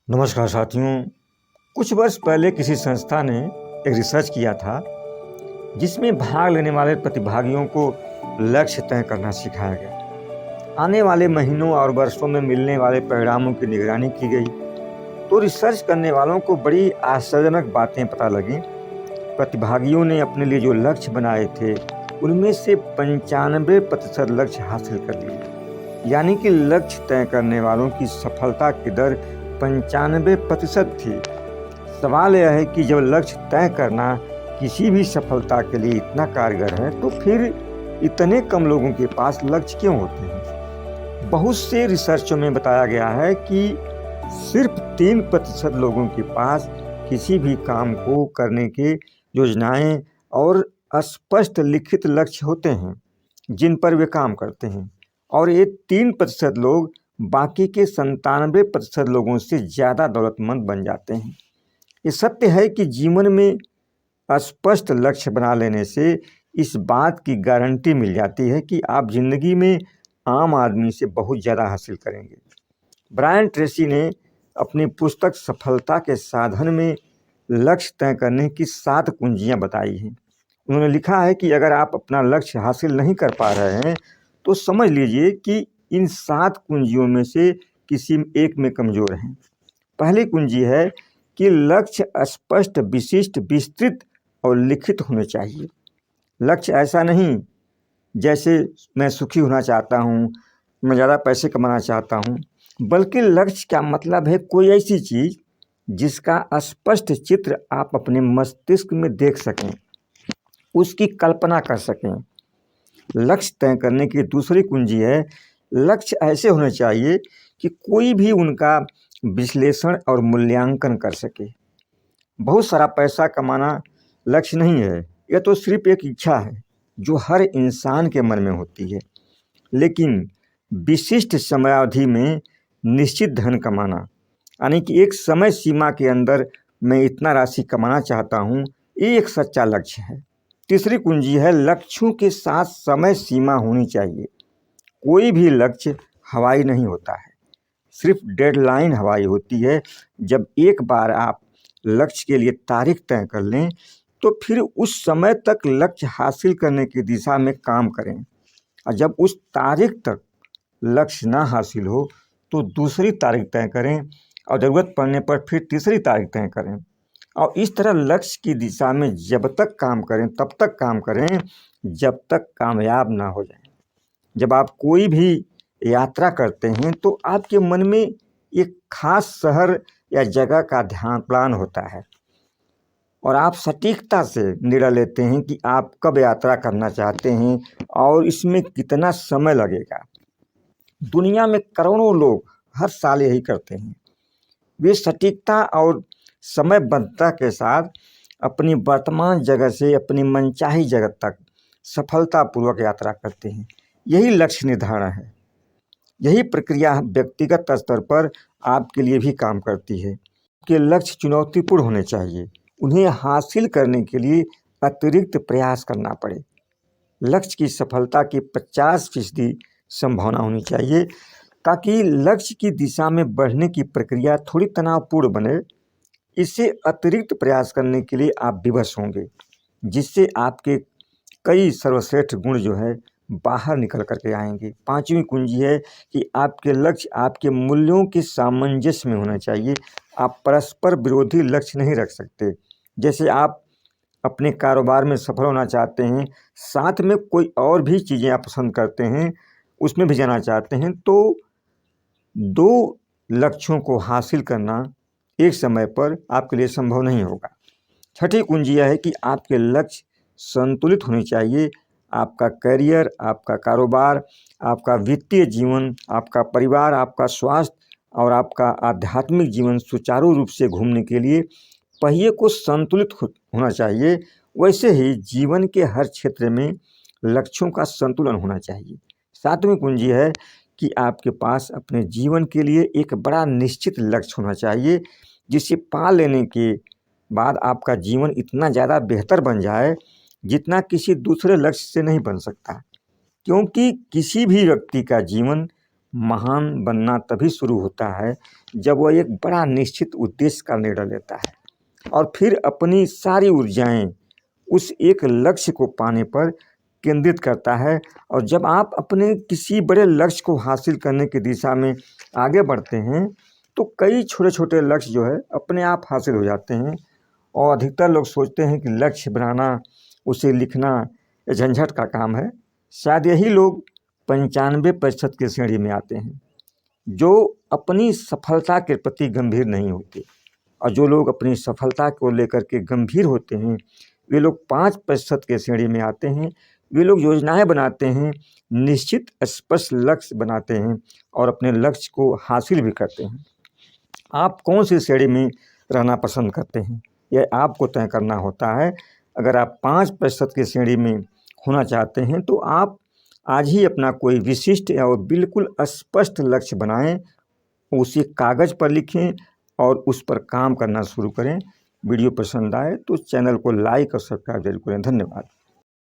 नमस्कार साथियों। कुछ वर्ष पहले किसी संस्था ने एक रिसर्च किया था जिसमें भाग लेने वाले प्रतिभागियों को लक्ष्य तय करना सिखाया गया। आने वाले महीनों और वर्षों में मिलने वाले परिणामों की निगरानी की गई तो रिसर्च करने वालों को बड़ी आश्चर्यजनक बातें पता लगीं। प्रतिभागियों ने अपने लिए जो लक्ष्य बनाए थे उनमें से 95% लक्ष्य हासिल कर लिए, यानी कि लक्ष्य तय करने वालों की सफलता की दर 95% थी। सवाल यह है कि जब लक्ष्य तय करना किसी भी सफलता के लिए इतना कारगर है तो फिर इतने कम लोगों के पास लक्ष्य क्यों होते हैं? बहुत से रिसर्चों में बताया गया है कि सिर्फ 3% लोगों के पास किसी भी काम को करने के योजनाएं और स्पष्ट लिखित लक्ष्य होते हैं जिन पर वे काम करते हैं, और ये 3% लोग बाकी के 97% लोगों से ज़्यादा दौलतमंद बन जाते हैं। ये सत्य है कि जीवन में स्पष्ट लक्ष्य बना लेने से इस बात की गारंटी मिल जाती है कि आप जिंदगी में आम आदमी से बहुत ज़्यादा हासिल करेंगे। ब्रायन ट्रेसी ने अपनी पुस्तक सफलता के साधन में लक्ष्य तय करने की 7 कुंजियां बताई हैं। उन्होंने लिखा है कि अगर आप अपना लक्ष्य हासिल नहीं कर पा रहे हैं तो समझ लीजिए कि इन 7 कुंजियों में से किसी एक में कमज़ोर हैं। पहली कुंजी है कि लक्ष्य स्पष्ट, विशिष्ट, विस्तृत और लिखित होने चाहिए। लक्ष्य ऐसा नहीं जैसे मैं सुखी होना चाहता हूँ, मैं ज़्यादा पैसे कमाना चाहता हूँ, बल्कि लक्ष्य का मतलब है कोई ऐसी चीज़ जिसका स्पष्ट चित्र आप अपने मस्तिष्क में देख सकें, उसकी कल्पना कर सकें। लक्ष्य तय करने की दूसरी कुंजी है लक्ष्य ऐसे होने चाहिए कि कोई भी उनका विश्लेषण और मूल्यांकन कर सके। बहुत सारा पैसा कमाना लक्ष्य नहीं है, यह तो सिर्फ एक इच्छा है जो हर इंसान के मन में होती है। लेकिन विशिष्ट समयावधि में निश्चित धन कमाना, यानी कि एक समय सीमा के अंदर मैं इतना राशि कमाना चाहता हूँ, ये एक सच्चा लक्ष्य है। तीसरी कुंजी है लक्ष्यों के साथ समय सीमा होनी चाहिए। कोई भी लक्ष्य हवाई नहीं होता है, सिर्फ डेडलाइन हवाई होती है। जब एक बार आप लक्ष्य के लिए तारीख तय कर लें तो फिर उस समय तक लक्ष्य हासिल करने की दिशा में काम करें, और जब उस तारीख तक लक्ष्य ना हासिल हो तो दूसरी तारीख तय करें, और ज़रूरत पड़ने पर फिर तीसरी तारीख तय करें, और इस तरह लक्ष्य की दिशा में जब तक काम करें तब तक काम करें जब तक कामयाब ना हो जाए। जब आप कोई भी यात्रा करते हैं तो आपके मन में एक खास शहर या जगह का ध्यान प्लान होता है, और आप सटीकता से निर्णय लेते हैं कि आप कब यात्रा करना चाहते हैं और इसमें कितना समय लगेगा। दुनिया में करोड़ों लोग हर साल यही करते हैं। वे सटीकता और समयबद्धता के साथ अपनी वर्तमान जगह से अपनी मनचाही जगह तक सफलतापूर्वक यात्रा करते हैं। यही लक्ष्य निर्धारण है। यही प्रक्रिया व्यक्तिगत स्तर पर आपके लिए भी काम करती है कि लक्ष्य चुनौतीपूर्ण होने चाहिए। उन्हें हासिल करने के लिए अतिरिक्त प्रयास करना पड़े। लक्ष्य की सफलता की 50% संभावना होनी चाहिए ताकि लक्ष्य की दिशा में बढ़ने की प्रक्रिया थोड़ी तनावपूर्ण बने। इससे अतिरिक्त प्रयास करने के लिए आप विवश होंगे, जिससे आपके कई सर्वश्रेष्ठ गुण जो है बाहर निकल करके आएंगे। 5वीं कुंजी है कि आपके लक्ष्य आपके मूल्यों के सामंजस्य में होना चाहिए। आप परस्पर विरोधी लक्ष्य नहीं रख सकते। जैसे आप अपने कारोबार में सफल होना चाहते हैं, साथ में कोई और भी चीज़ें आप पसंद करते हैं, उसमें भी जाना चाहते हैं, तो 2 लक्ष्यों को हासिल करना एक समय पर आपके लिए संभव नहीं होगा। छठी कुंजी यह है कि आपके लक्ष्य संतुलित होने चाहिए। आपका करियर, आपका कारोबार, आपका वित्तीय जीवन, आपका परिवार, आपका स्वास्थ्य और आपका आध्यात्मिक जीवन सुचारू रूप से घूमने के लिए पहिए को संतुलित होना चाहिए। वैसे ही जीवन के हर क्षेत्र में लक्ष्यों का संतुलन होना चाहिए। 7वीं कुंजी है कि आपके पास अपने जीवन के लिए एक बड़ा निश्चित लक्ष्य होना चाहिए, जिसे पा लेने के बाद आपका जीवन इतना ज़्यादा बेहतर बन जाए जितना किसी दूसरे लक्ष्य से नहीं बन सकता। क्योंकि किसी भी व्यक्ति का जीवन महान बनना तभी शुरू होता है जब वह एक बड़ा निश्चित उद्देश्य का निर्णय लेता है और फिर अपनी सारी ऊर्जाएं उस एक लक्ष्य को पाने पर केंद्रित करता है। और जब आप अपने किसी बड़े लक्ष्य को हासिल करने की दिशा में आगे बढ़ते हैं तो कई छोटे छोटे लक्ष्य जो है अपने आप हासिल हो जाते हैं। और अधिकतर लोग सोचते हैं कि लक्ष्य बनाना, उसे लिखना ये झंझट का काम है। शायद यही लोग 95% की श्रेणी में आते हैं जो अपनी सफलता के प्रति गंभीर नहीं होते। और जो लोग अपनी सफलता को लेकर के गंभीर होते हैं वे लोग 5% के श्रेणी में आते हैं। वे लोग योजनाएं बनाते हैं, निश्चित स्पष्ट लक्ष्य बनाते हैं और अपने लक्ष्य को हासिल भी करते हैं। आप कौन सी श्रेणी में रहना पसंद करते हैं यह आपको तय करना होता है। अगर आप 5% की श्रेणी में होना चाहते हैं तो आप आज ही अपना कोई विशिष्ट और बिल्कुल स्पष्ट लक्ष्य बनाएं, उसे कागज़ पर लिखें और उस पर काम करना शुरू करें। वीडियो पसंद आए तो चैनल को लाइक और सब्सक्राइब जरूर करें। धन्यवाद।